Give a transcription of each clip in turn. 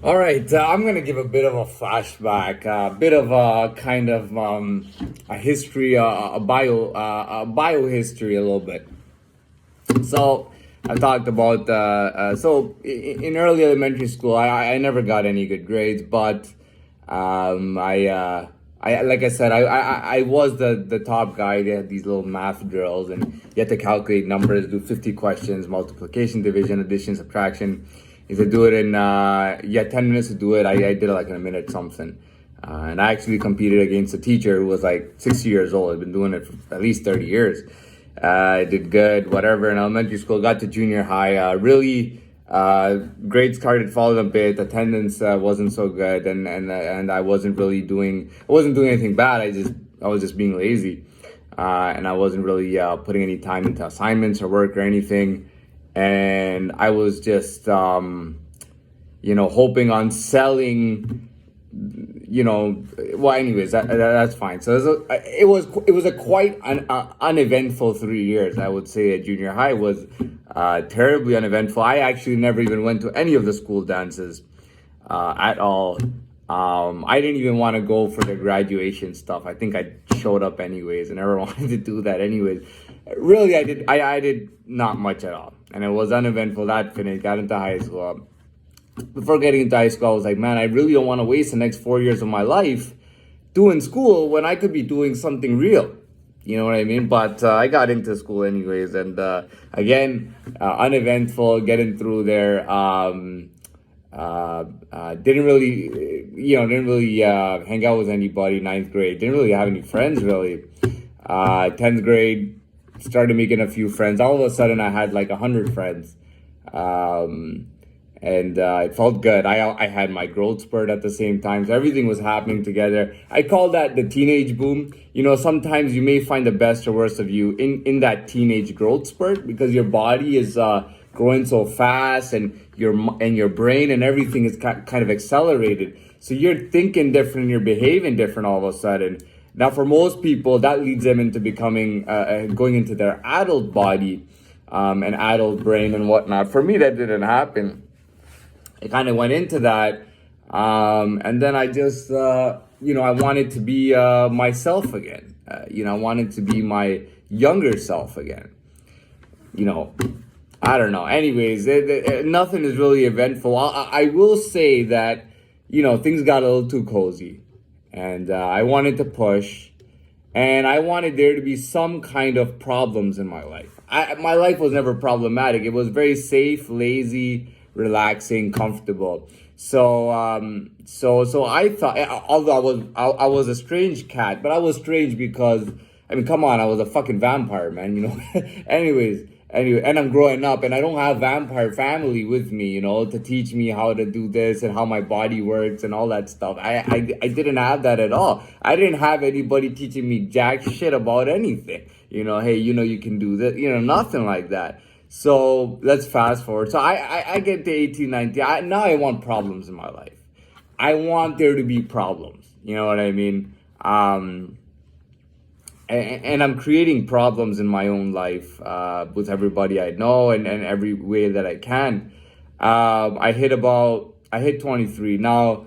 All right, I'm gonna give a bit of a flashback, a bit of a kind of a history, a bio history a little bit. So I talked about in early elementary school, I never got any good grades, but um, I I like I said, I was the top guy. They had these little math drills, and you had to calculate numbers, do 50 questions, multiplication, division, addition, subtraction. You had to do it in you had 10 minutes to do it. I did it like in a minute something. And I actually competed against a teacher who was like 60 years old. I'd been doing it for at least 30 years. I did good, whatever, in elementary school. Got to junior high. Grades started falling a bit. Attendance wasn't so good, and I wasn't really doing. I wasn't doing anything bad. I was just being lazy, and I wasn't really putting any time into assignments or work or anything. And I was just hoping on selling, well, anyways, that's fine. So it was a quite uneventful 3 years. I would say at junior high was terribly uneventful. I actually never even went to any of the school dances at all. I didn't even want to go for the graduation stuff. I think I showed up anyways, and never wanted to do that anyways. Really, I did not much at all, and it was uneventful. That finished. Got into high school. Before getting into high school, I was like, man, I really don't want to waste the next 4 years of my life doing school when I could be doing something real. You know what I mean? But I got into school anyways, and again, uneventful, getting through there. Didn't really hang out with anybody. Ninth grade, didn't really have any friends really. 10th grade, started making a few friends. All of a sudden, I had like 100 friends. Um, and it felt good. I had my growth spurt at the same time, so everything was happening together. I call that the teenage boom. Sometimes you may find the best or worst of you in that teenage growth spurt because your body is growing so fast, and your brain and everything is kind of accelerated. So you're thinking different, you're behaving different all of a sudden. Now, for most people, that leads them into becoming going into their adult body, and adult brain and whatnot. For me, that didn't happen. I kind of went into that, and then I just, I wanted to be myself again. I wanted to be my younger self again. You know, I don't know. Anyways, nothing is really eventful. I will say that, things got a little too cozy, and I wanted to push, and I wanted there to be some kind of problems in my life. My life was never problematic. It was very safe, lazy, relaxing, comfortable. So I thought, although I was a strange cat, but I was strange because, I mean, come on, I was a fucking vampire, man. Anyway, and I'm growing up, and I don't have vampire family with me, to teach me how to do this and how my body works and all that stuff. I didn't have that at all. I didn't have anybody teaching me jack shit about anything. Hey, you can do this. Nothing like that. So let's fast forward. So I get to 18, 19. Now I want problems in my life. I want there to be problems. You know what I mean? And I'm creating problems in my own life with everybody I know, and every way that I can. I hit 23. Now,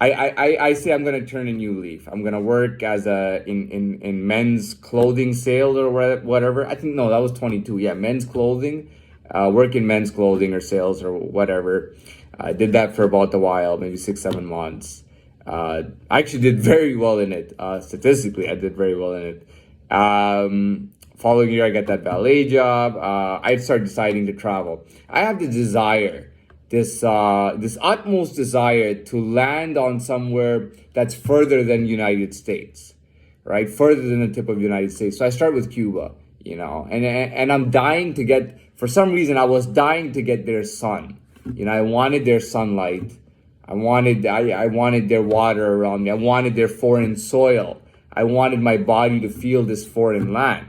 I say I'm gonna turn a new leaf. I'm gonna work as in men's clothing sales or whatever. I think no, that was 22. Yeah, men's clothing, work in men's clothing or sales or whatever. I did that for about a while, maybe 6, 7 months. I actually did very well in it. Statistically, I did very well in it. Following year, I got that ballet job. I started deciding to travel. I have the desire, this utmost desire to land on somewhere that's further than United States, right? Further than the tip of the United States. So I start with Cuba, and I'm dying to get. For some reason, I was dying to get their sun. I wanted their sunlight. I wanted their water around me. I wanted their foreign soil. I wanted my body to feel this foreign land.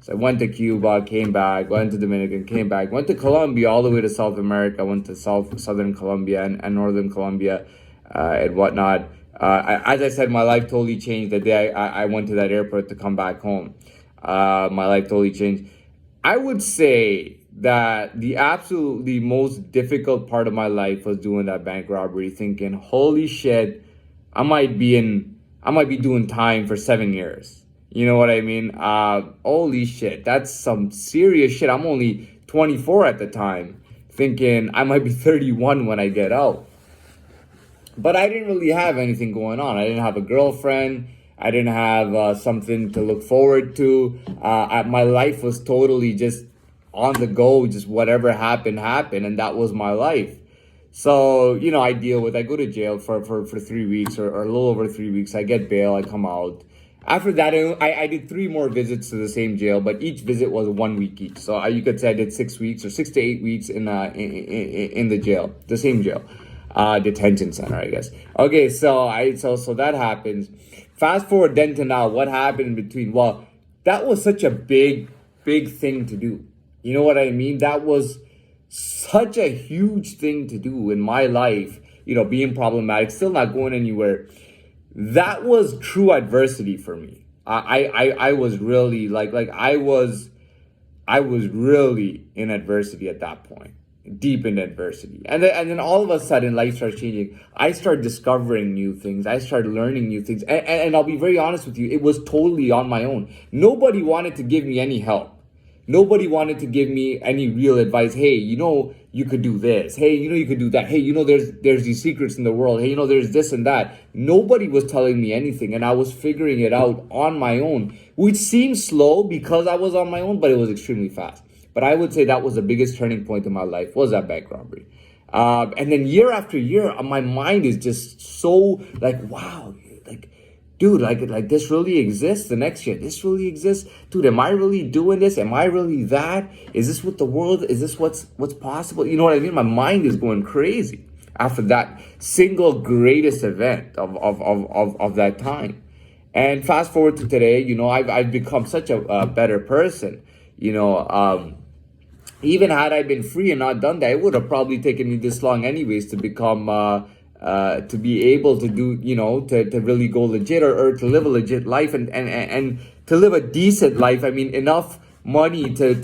So I went to Cuba, came back, went to Dominican, came back, went to Colombia, all the way to South America, went to Southern Colombia and Northern Colombia, and whatnot. As I said, my life totally changed the day I went to that airport to come back home. My life totally changed. I would say that the absolutely most difficult part of my life was doing that bank robbery, thinking, holy shit, I might be doing time for 7 years. You know what I mean? Holy shit, that's some serious shit. I'm only 24 at the time, thinking I might be 31 when I get out. But I didn't really have anything going on. I didn't have a girlfriend. I didn't have something to look forward to. My life was totally just on the go, just whatever happened, happened. And that was my life. So, I I go to jail for 3 weeks or a little over 3 weeks. I get bail, I come out. After that, I did three more visits to the same jail, but each visit was 1 week each. So you could say I did 6 weeks or 6 to 8 weeks in the jail, the same jail, detention center, I guess. Okay, so that happens. Fast forward then to now, what happened in between? Well, that was such a big thing to do. You know what I mean? That was such a huge thing to do in my life, being problematic, still not going anywhere. That was true adversity for me. I was really I was really in adversity at that point, deep in adversity. And then all of a sudden life starts changing. I started discovering new things. I started learning new things. And I'll be very honest with you, it was totally on my own. Nobody wanted to give me any help. Nobody wanted to give me any real advice. Hey, you could do this. Hey, you could do that. Hey, there's these secrets in the world. Hey, there's this and that. Nobody was telling me anything, and I was figuring it out on my own, which seemed slow because I was on my own, but it was extremely fast. But I would say that was the biggest turning point in my life, was that bank robbery. And then year after year, my mind is just so wow, dude, this really exists. The next year, this really exists. Dude, am I really doing this? Am I really that? Is this what the world, is this what's possible? You know what I mean? My mind is going crazy after that single greatest event of that time. And fast forward to today, I've become such a better person. Even had I been free and not done that, it would have probably taken me this long anyways to become to be able to do, to really go legit or to live a legit life and to live a decent life. I mean, enough money to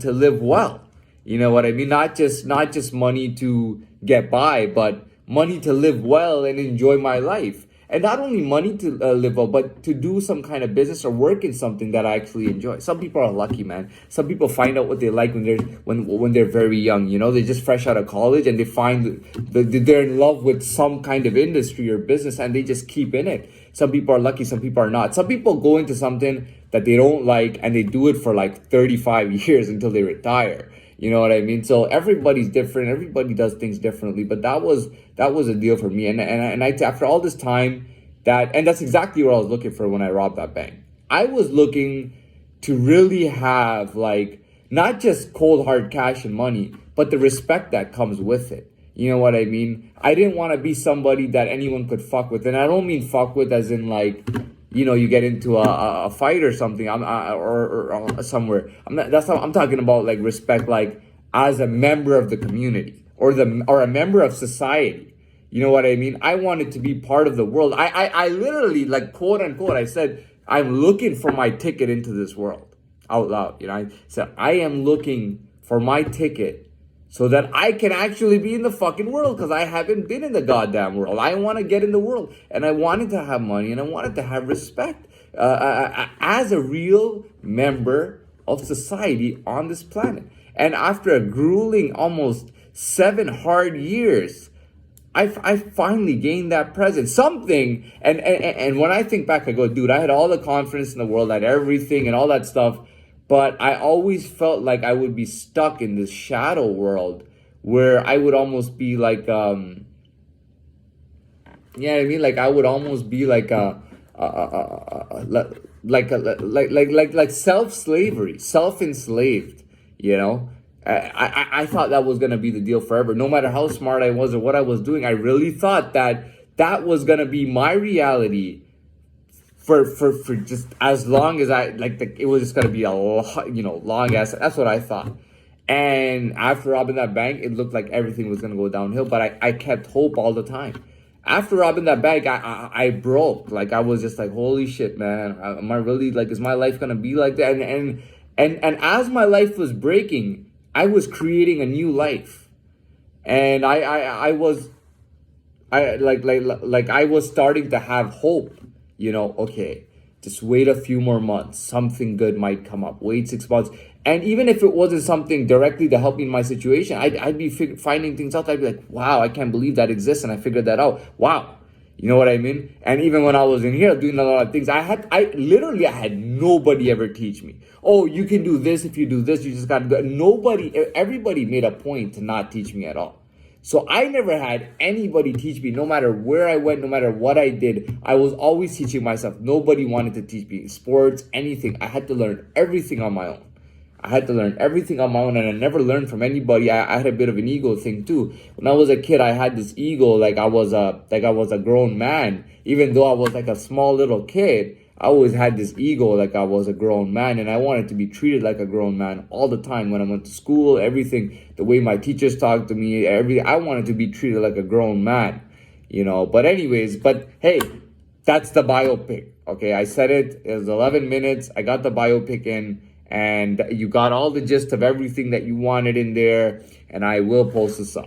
live well. You know what I mean? Not just money to get by, but money to live well and enjoy my life. And not only money to live well, but to do some kind of business or work in something that I actually enjoy. Some people are lucky, man. Some people find out what they like when they're very young. They're just fresh out of college and they find they're in love with some kind of industry or business and they just keep in it. Some people are lucky, some people are not. Some people go into something that they don't like and they do it for 35 years until they retire. You know what I mean? So everybody's different. Everybody does things differently. But that was a deal for me. And after all this time, and that's exactly what I was looking for when I robbed that bank. I was looking to really have not just cold hard cash and money, but the respect that comes with it. You know what I mean? I didn't want to be somebody that anyone could fuck with. And I don't mean fuck with as in you get into a fight or something, or somewhere. I'm talking about respect, as a member of the community or a member of society. You know what I mean? I wanted to be part of the world. I literally, quote unquote, I said, I'm looking for my ticket into this world out loud. I said, I am looking for my ticket so that I can actually be in the fucking world, because I haven't been in the goddamn world. I want to get in the world, and I wanted to have money, and I wanted to have respect as a real member of society on this planet. And after a grueling almost 7 hard years, I finally gained that presence. Something, and when I think back, I go, dude, I had all the confidence in the world, I had everything and all that stuff. But I always felt like I would be stuck in this shadow world where I would almost be I would almost be like self-slavery, self-enslaved, I thought that was going to be the deal forever. No matter how smart I was or what I was doing, I really thought that was going to be my reality for just as long as it was just gonna be a long ass. That's what I thought. And after robbing that bank, it looked like everything was gonna go downhill. But I kept hope all the time. After robbing that bank, I broke. I was just holy shit, man. Am I really is my life gonna be like that? And as my life was breaking, I was creating a new life. And I was I like I was starting to have hope, okay, just wait a few more months, something good might come up. Wait 6 months, and even if it wasn't something directly to help me in my situation, I'd be finding things out. I'd be like, wow, I can't believe that exists, and I figured that out. Wow, you know what I mean? And even when I was in here doing a lot of things, I had nobody ever teach me. Oh, you can do this if you do this. You just got to do it. Nobody, everybody made a point to not teach me at all. So I never had anybody teach me, no matter where I went, no matter what I did. I was always teaching myself. Nobody wanted to teach me sports, anything. I had to learn everything on my own. I had to learn everything on my own, and I never learned from anybody. I had a bit of an ego thing too. When I was a kid, I had this ego like I was a grown man, even though I was like a small little kid. I always had this ego like I was a grown man, and I wanted to be treated like a grown man all the time. When I went to school, everything, the way my teachers talked to me, I wanted to be treated like a grown man. But anyways, but hey, that's the biopic. Okay, I said it. It was 11 minutes. I got the biopic in, and you got all the gist of everything that you wanted in there. And I will post this up.